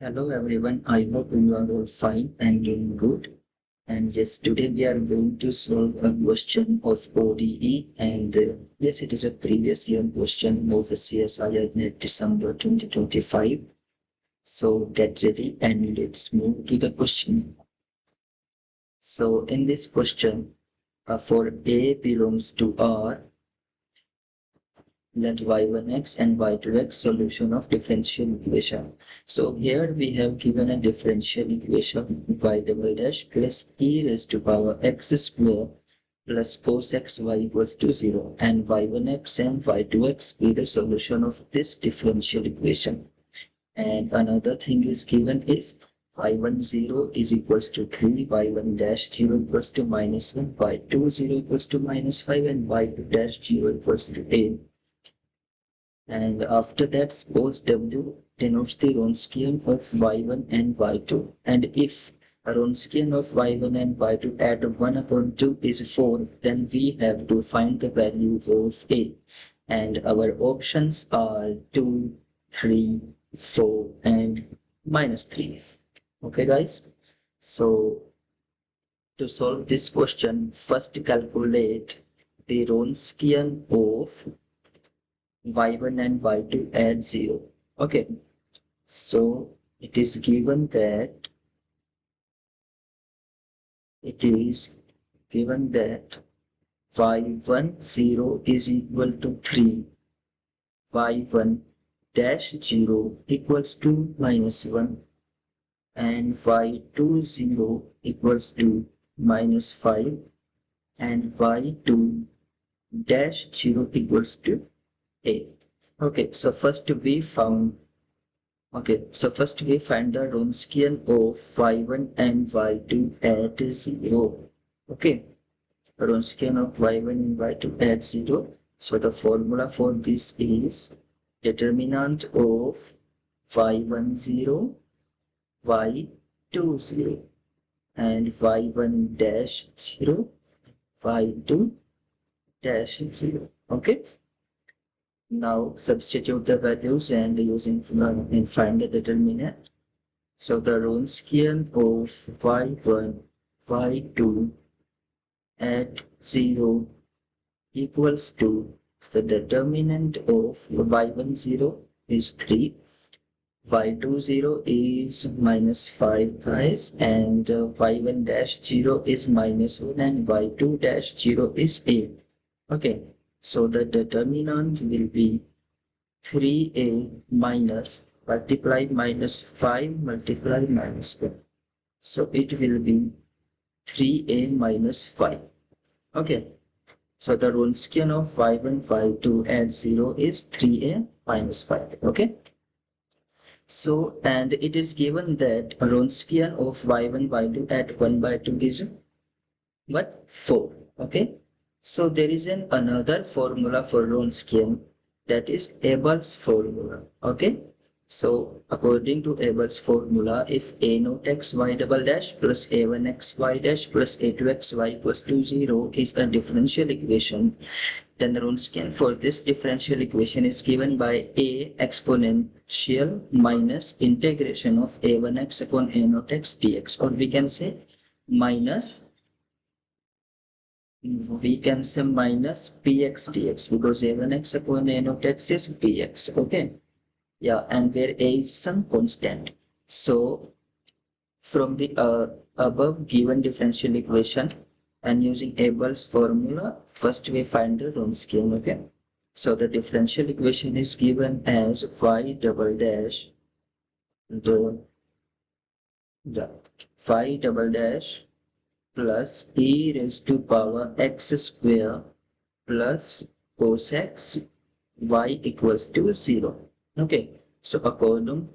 Hello everyone, I hope you are all fine and doing good. And yes, today we are going to solve a question of ODE and yes, it is a previous year question of CSIR NET December 2025. So get ready and let's move to the question. So in this question, for A belongs to R, let y1x and y2x solution of differential equation. So here we have given a differential equation y double dash plus e raised to power x square plus cos xy equals to 0 and y1x and y2x be the solution of this differential equation. And another thing is given is y10 is equals to 3, y1 dash 0 equals to minus 1, y2 0 equals to minus 5 and y2 dash 0 equals to 8. And after that, suppose W denotes the wronskian of y1 and y2. And if wronskian of y1 and y2 at 1 upon 2 is 4, then we have to find the value of A. And our options are 2, 3, 4, and minus 3. Okay, guys? So, to solve this question, first calculate the wronskian of y1 and y2 at 0. Okay, so it is given that y1 0 is equal to 3, y1 dash 0 equals to minus 1 and y2 0 equals to minus 5 and y2 dash 0 equals to A. Okay, so first we find the wronskian of y1 and y2 at 0. Okay, wronskian of y1 and y2 at 0. So the formula for this is determinant of y10, y20 and y1 dash 0, y2 dash 0. Okay. Now substitute the values and using and find the determinant. So the wronskian of y1, y2 at 0 equals to the determinant of y1 0 is 3, y2 0 is minus 5 guys, and y1 dash 0 is minus 1 and y2 dash 0 is 8. Okay. So the determinant will be 3a minus multiply minus 5 multiply minus 1. So it will be 3a minus 5. Okay. So the wronskian of y1, y2 at 0 is 3a minus 5. Okay. So, and it is given that wronskian of y1, y2 at 1 by 2 is what? 4. Okay. So there is another formula for wronskian, that is Abel's formula. Okay. So according to Abel's formula, if a naught x y double dash plus a1 x y dash plus a2 x y equals to 0 is a differential equation, then the wronskian for this differential equation is given by a exponential minus integration of a1 x upon a naught x dx, or we can say minus px dx, because a1x upon a naught x is px. Okay, yeah, and where a is some constant. So from the above given differential equation and using Abel's formula, first we find the wronskian. Okay, so the differential equation is given as y double dash the y double dash plus e raised to power x square plus cos x y equals to 0. Okay, so according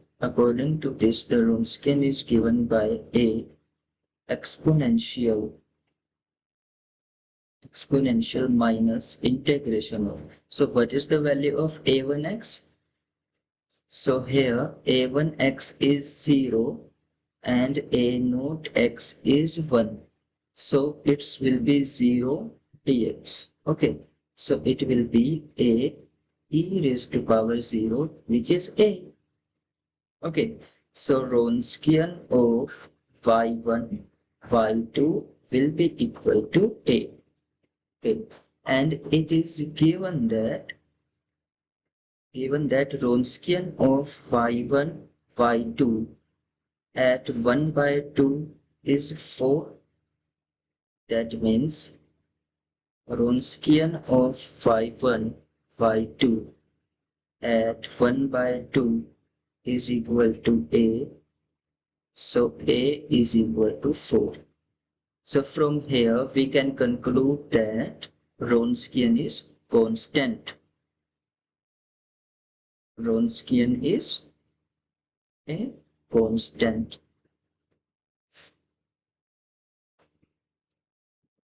to this, the wronskian is given by a exponential minus integration of. So what is the value of a1x? So here a1x is 0 and a naught x is 1. So it will be 0 dx. Okay, so it will be a e raised to power 0, which is a. Okay, So wronskian of y1, y2 will be equal to a. Okay, and it is given that wronskian of y1, y2 at 1 by 2 is 4. That means wronskian of y1, y2 at 1 by 2 is equal to a. So a is equal to 4. So from here we can conclude that wronskian is constant. Wronskian is a constant.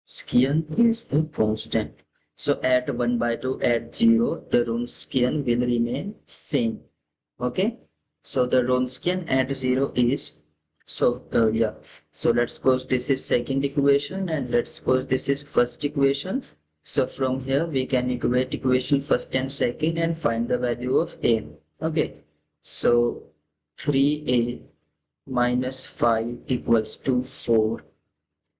Wronskian is a constant. So at 1 by 2 at 0, the wronskian will remain same. Okay. So the wronskian at 0 is, so yeah. So let's suppose this is second equation and let's suppose this is first equation. So from here we can equate equation first and second and find the value of a. Okay. So 3a minus 5 equals to 4.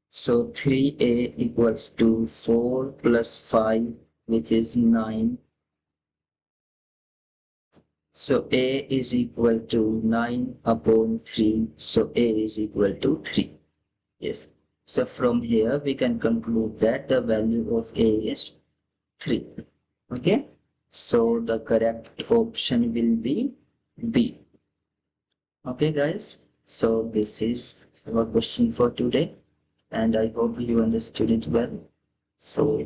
So 3a equals to 4 plus 5, which is 9. So a is equal to 9 upon 3. So a is equal to 3. Yes. So from here we can conclude that the value of a is 3. Okay. So the correct option will be B. Okay guys. So this is our question for today. And I hope you understood it well. So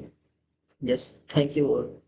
yes, thank you all.